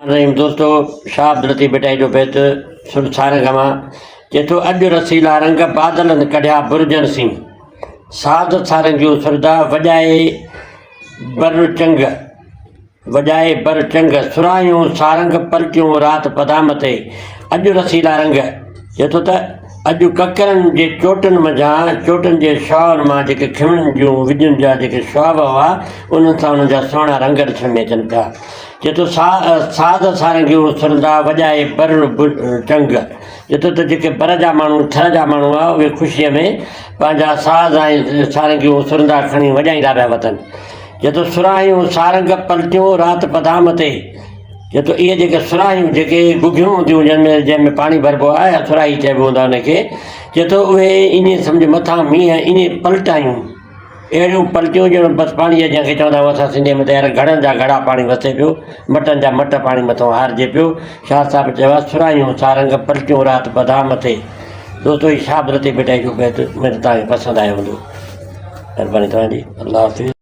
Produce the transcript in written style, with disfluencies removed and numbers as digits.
रहीम दोस्तों, शाह अब्दुल लतीफ़ बेटाई जो बैत सुर सारंग मां चेतो अॼु रसीला रंग बादलनि कढिया बुरजनि सी साध सारंग जूं सुरदा वॼाए बर चंग सुरायूं सारंग पलटियूं राति पदाम ते। अॼु रसीला रंग चेतो त अॼु ककरनि जे चोटनि मंझां चोटनि जे शॉल मां जेके खिमनि जूं विॼुनि जा जेके शुआब हुआ उन्हनि सां उन्हनि जा सुहिणा रंग ॾिसण में अचनि पिया। चेतो साध सारंग जूं सुरदा वॼाए बर चंग चेतो त जेके बर जा माण्हू थर जा माण्हू हुआ उहे ख़ुशीअ में पंहिंजा साज़ ऐं सारंग जूं सुरदा खणी वॼाईंदा पिया वतन। चेतो सुरायूं सारंग पलटियूं राति पदाम ते। चेतो इहे जेके सुराहियूं जेके गुघियूं हूंदियूं जंहिंमें पाणी भरिबो आहे सुराही चइबो हूंदो आहे उनखे। चेतो उहे ईअं सम्झ मथां मींहं ईअं पलटायूं अहिड़ियूं पलटियूं ॼण बसि पाणीअ जंहिंखे चवंदा आहियूं असां सिंधीअ में त यार घड़नि जा घड़ा पाणी वसे पियो, मटनि जा मट पाणी मथां हारिजे पियो। शाह साहिबु चयो आहे सुरायूं सारंग पलटियूं राति पदाम ते। दोस्तो ही शाह अब्दुल लतीफ़ बेटाई जो बैत मुंहिंजो तव्हांखे पसंदि आयो हूंदो। महिरबानी तव्हांजी। अल्लाह हाफ़िज़।